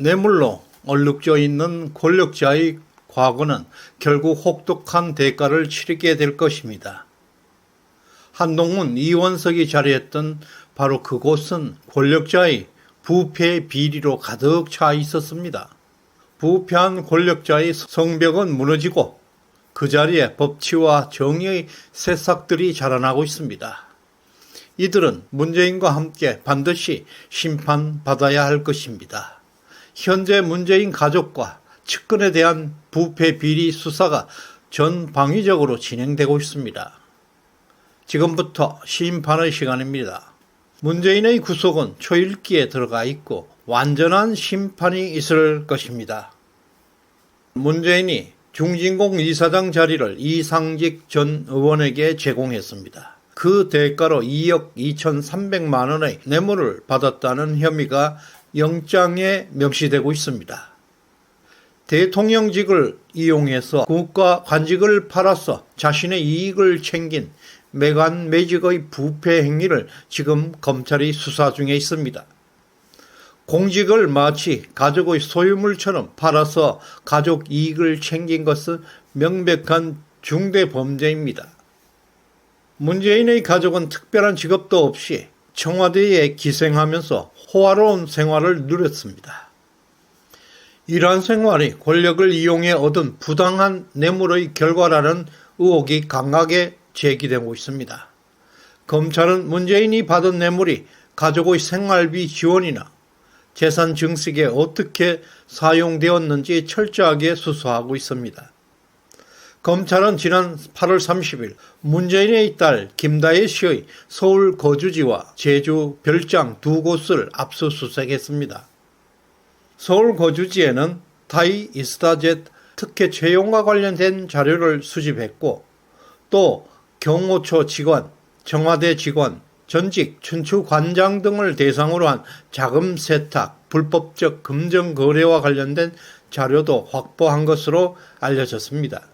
뇌물로 얼룩져 있는 권력자의 과거는 결국 혹독한 대가를 치르게 될 것입니다. 한동훈, 이원석이 자리했던 바로 그곳은 권력자의 부패 비리로 가득 차 있었습니다. 부패한 권력자의 성벽은 무너지고 그 자리에 법치와 정의의 새싹들이 자라나고 있습니다. 이들은 문재인과 함께 반드시 심판받아야 할 것입니다. 현재 문재인 가족과 측근에 대한 부패 비리 수사가 전방위적으로 진행되고 있습니다. 지금부터 심판의 시간입니다. 문재인의 구속은 초읽기에 들어가 있고 완전한 심판이 있을 것입니다. 문재인이 중진공 이사장 자리를 이상직 전 의원에게 제공했습니다. 그 대가로 2억 2,300만 원의 뇌물을 받았다는 혐의가 영장에 명시되고 있습니다. 대통령직을 이용해서 국가 관직을 팔아서 자신의 이익을 챙긴 매간매직의 부패 행위를 지금 검찰이 수사 중에 있습니다. 공직을 마치 가족의 소유물처럼 팔아서 가족 이익을 챙긴 것은 명백한 중대 범죄입니다. 문재인의 가족은 특별한 직업도 없이 청와대에 기생하면서 호화로운 생활을 누렸습니다. 이러한 생활이 권력을 이용해 얻은 부당한 뇌물의 결과라는 의혹이 강하게 제기되고 있습니다. 검찰은 문재인이 받은 뇌물이 가족의 생활비 지원이나 재산 증식에 어떻게 사용되었는지 철저하게 수사하고 있습니다. 검찰은 지난 8월 30일 문재인의 딸 김다혜 씨의 서울 거주지와 제주 별장 두 곳을 압수수색했습니다. 서울 거주지에는 타이 이스타젯 특혜 채용과 관련된 자료를 수집했고 또 경호처 직원, 청와대 직원, 전직 춘추관장 등을 대상으로 한 자금 세탁, 불법적 금전 거래와 관련된 자료도 확보한 것으로 알려졌습니다.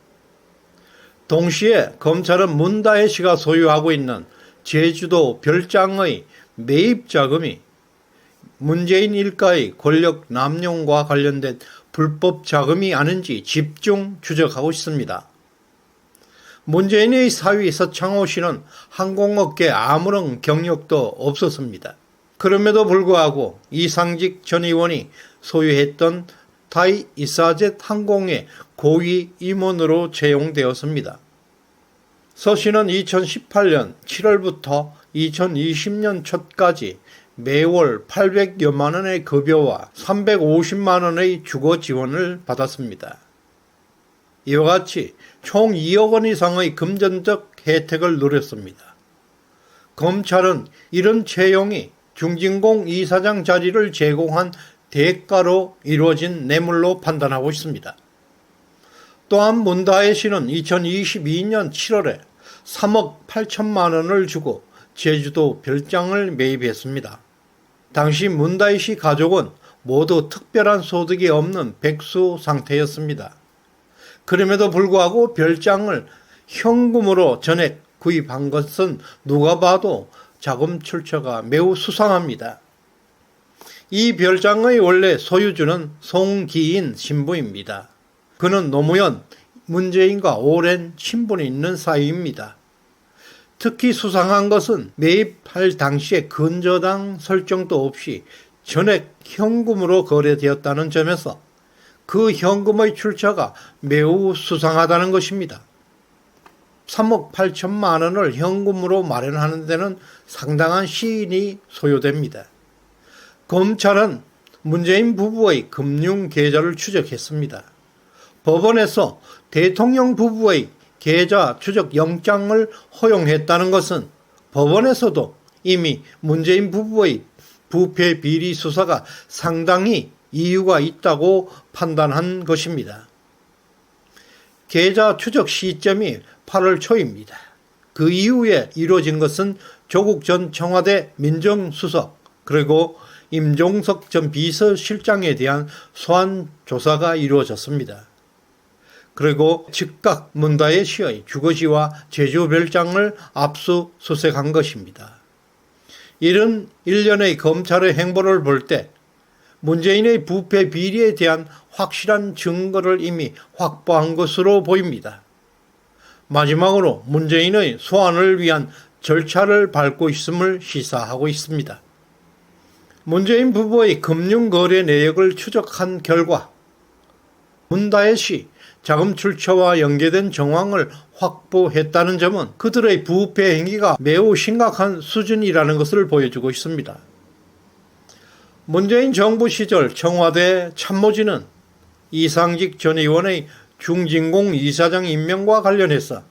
동시에 검찰은 문다혜 씨가 소유하고 있는 제주도 별장의 매입 자금이 문재인 일가의 권력 남용과 관련된 불법 자금이 아닌지 집중 추적하고 있습니다. 문재인의 사위 서창호 씨는 항공업계에 아무런 경력도 없었습니다. 그럼에도 불구하고 이상직 전 의원이 소유했던 타이 이사젯 항공의 고위 임원으로 채용되었습니다. 서 씨는 2018년 7월부터 2020년 초까지 매월 800여만 원의 급여와 350만 원의 주거 지원을 받았습니다. 이와 같이 총 2억 원 이상의 금전적 혜택을 누렸습니다. 검찰은 이런 채용이 중진공 이사장 자리를 제공한 대가로 이루어진 뇌물로 판단하고 있습니다. 또한 문다혜 씨는 2022년 7월에 3억 8천만 원을 주고 제주도 별장을 매입했습니다. 당시 문다혜 씨 가족은 모두 특별한 소득이 없는 백수 상태였습니다. 그럼에도 불구하고 별장을 현금으로 전액 구입한 것은 누가 봐도 자금 출처가 매우 수상합니다. 이 별장의 원래 소유주는 송기인 신부입니다. 그는 노무현, 문재인과 오랜 친분이 있는 사이입니다. 특히 수상한 것은 매입할 당시에 근저당 설정도 없이 전액 현금으로 거래되었다는 점에서 그 현금의 출처가 매우 수상하다는 것입니다. 3억 8천만 원을 현금으로 마련하는 데는 상당한 시인이 소요됩니다. 검찰은 문재인 부부의 금융 계좌를 추적했습니다. 법원에서 대통령 부부의 계좌 추적 영장을 허용했다는 것은 법원에서도 이미 문재인 부부의 부패 비리 수사가 상당히 이유가 있다고 판단한 것입니다. 계좌 추적 시점이 8월 초입니다. 그 이후에 이루어진 것은 조국 전 청와대 민정수석 그리고 임종석 전 비서실장에 대한 소환 조사가 이루어졌습니다. 그리고 즉각 문다혜 씨의 주거지와 제주 별장을 압수수색한 것입니다. 이런 일련의 검찰의 행보를 볼 때 문재인의 부패 비리에 대한 확실한 증거를 이미 확보한 것으로 보입니다. 마지막으로 문재인의 소환을 위한 절차를 밟고 있음을 시사하고 있습니다. 문재인 부부의 금융거래 내역을 추적한 결과 문다혜씨 자금 출처와 연계된 정황을 확보했다는 점은 그들의 부패 행위가 매우 심각한 수준이라는 것을 보여주고 있습니다. 문재인 정부 시절 청와대 참모진은 이상직 전 의원의 중진공 이사장 임명과 관련해서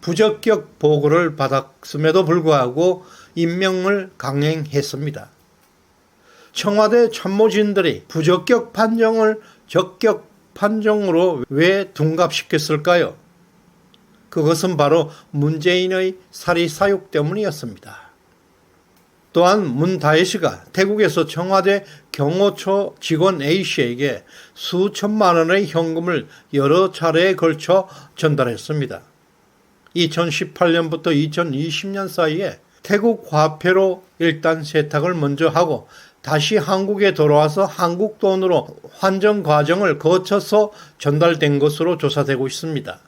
부적격 보고를 받았음에도 불구하고 임명을 강행했습니다. 청와대 참모진들이 부적격 판정을 적격 판정으로 왜 둔갑시켰을까요? 그것은 바로 문재인의 사리사욕 때문이었습니다. 또한 문다혜씨가 태국에서 청와대 경호처 직원 A씨에게 수천만 원의 현금을 여러 차례에 걸쳐 전달했습니다. 2018년부터 2020년 사이에 태국 화폐로 일단 세탁을 먼저 하고 다시 한국에 돌아와서 한국 돈으로 환전 과정을 거쳐서 전달된 것으로 조사되고 있습니다.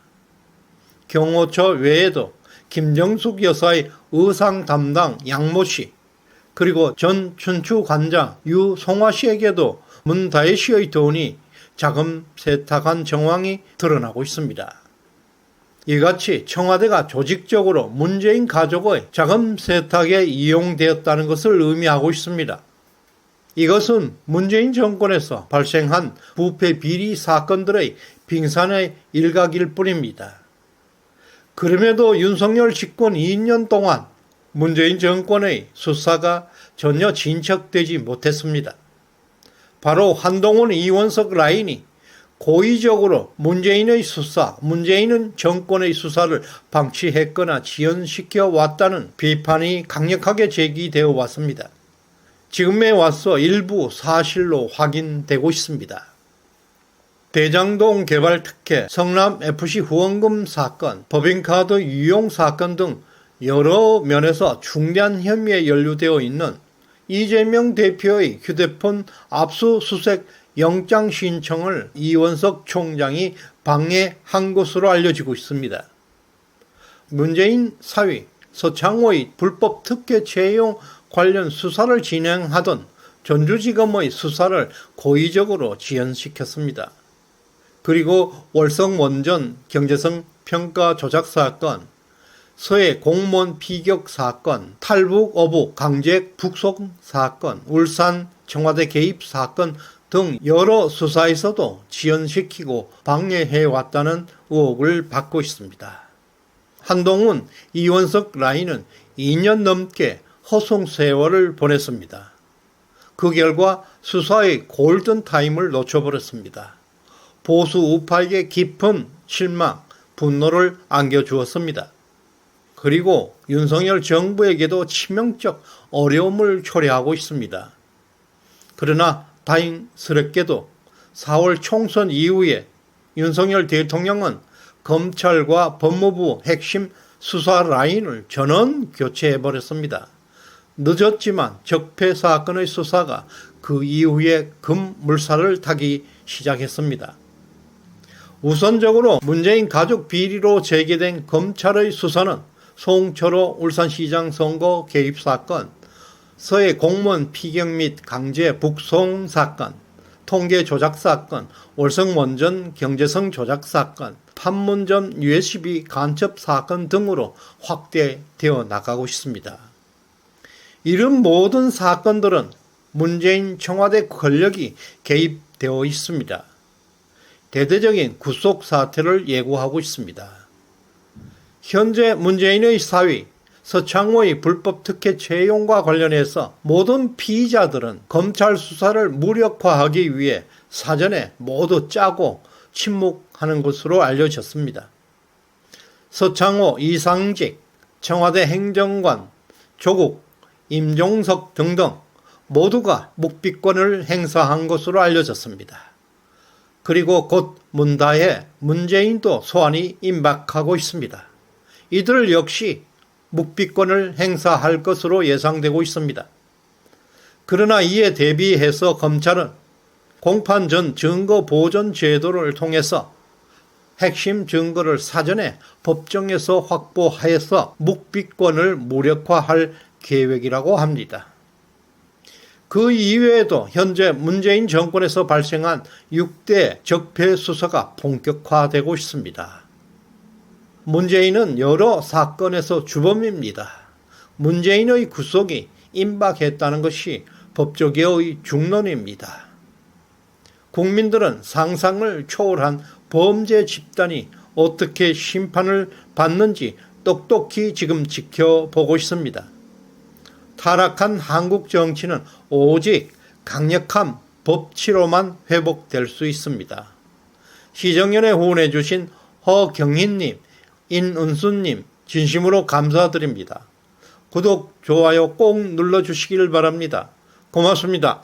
경호처 외에도 김정숙 여사의 의상 담당 양모씨, 그리고 전 춘추관장 유송화씨에게도 문다혜씨의 돈이 자금 세탁한 정황이 드러나고 있습니다. 이같이 청와대가 조직적으로 문재인 가족의 자금 세탁에 이용되었다는 것을 의미하고 있습니다. 이것은 문재인 정권에서 발생한 부패 비리 사건들의 빙산의 일각일 뿐입니다. 그럼에도 윤석열 집권 2년 동안 문재인 정권의 수사가 전혀 진척되지 못했습니다. 바로 한동훈 이원석 라인이 고의적으로 문재인의 수사, 문재인 정권의 수사를 방치했거나 지연시켜 왔다는 비판이 강력하게 제기되어 왔습니다. 지금에 와서 일부 사실로 확인되고 있습니다. 대장동 개발 특혜, 성남FC 후원금 사건, 법인카드 유용 사건 등 여러 면에서 중대한 혐의에 연루되어 있는 이재명 대표의 휴대폰 압수수색 영장 신청을 이원석 총장이 방해한 것으로 알려지고 있습니다. 문재인 사위 서창호의 불법 특혜 채용 관련 수사를 진행하던 전주지검의 수사를 고의적으로 지연시켰습니다. 그리고 월성원전 경제성 평가 조작 사건, 서해 공무원 피격 사건, 탈북 어부 강제 북송 사건, 울산 청와대 개입 사건 등 여러 수사에서도 지연시키고 방해해왔다는 의혹을 받고 있습니다. 한동훈, 이원석 라인은 2년 넘게 허송 세월을 보냈습니다. 그 결과 수사의 골든타임을 놓쳐버렸습니다. 보수 우파에게 깊은 실망, 분노를 안겨주었습니다. 그리고 윤석열 정부에게도 치명적 어려움을 초래하고 있습니다. 그러나 다행스럽게도 4월 총선 이후에 윤석열 대통령은 검찰과 법무부 핵심 수사 라인을 전원 교체해버렸습니다. 늦었지만 적폐 사건의 수사가 그 이후에 급물살을 타기 시작했습니다. 우선적으로 문재인 가족 비리로 제기된 검찰의 수사는 송철호 울산시장 선거 개입 사건, 서해 공무원 피격 및 강제 북송 사건, 통계 조작 사건, 월성원전 경제성 조작 사건, 판문점 USB 간첩 사건 등으로 확대되어 나가고 있습니다. 이런 모든 사건들은 문재인 청와대 권력이 개입되어 있습니다. 대대적인 구속 사태를 예고하고 있습니다. 현재 문재인의 사위 서창호의 불법 특혜 채용과 관련해서 모든 피의자들은 검찰 수사를 무력화하기 위해 사전에 모두 짜고 침묵하는 것으로 알려졌습니다. 서창호, 이상직, 청와대 행정관, 조국, 임종석 등등 모두가 묵비권을 행사한 것으로 알려졌습니다. 그리고 곧 문다혜, 문재인도 소환이 임박하고 있습니다. 이들 역시 묵비권을 행사할 것으로 예상되고 있습니다. 그러나 이에 대비해서 검찰은 공판 전 증거 보존 제도를 통해서 핵심 증거를 사전에 법정에서 확보하여서 묵비권을 무력화할 계획이라고 합니다. 그 이외에도 현재 문재인 정권에서 발생한 6대 적폐 수사가 본격화되고 있습니다. 문재인은 여러 사건에서 주범입니다. 문재인의 구속이 임박했다는 것이 법조계의 중론입니다. 국민들은 상상을 초월한 범죄 집단이 어떻게 심판을 받는지 똑똑히 지금 지켜보고 있습니다. 타락한 한국 정치는 오직 강력한 법치로만 회복될 수 있습니다. 시정연에 후원해 주신 허경희님, 인은수님 진심으로 감사드립니다. 구독, 좋아요 꼭 눌러주시길 바랍니다. 고맙습니다.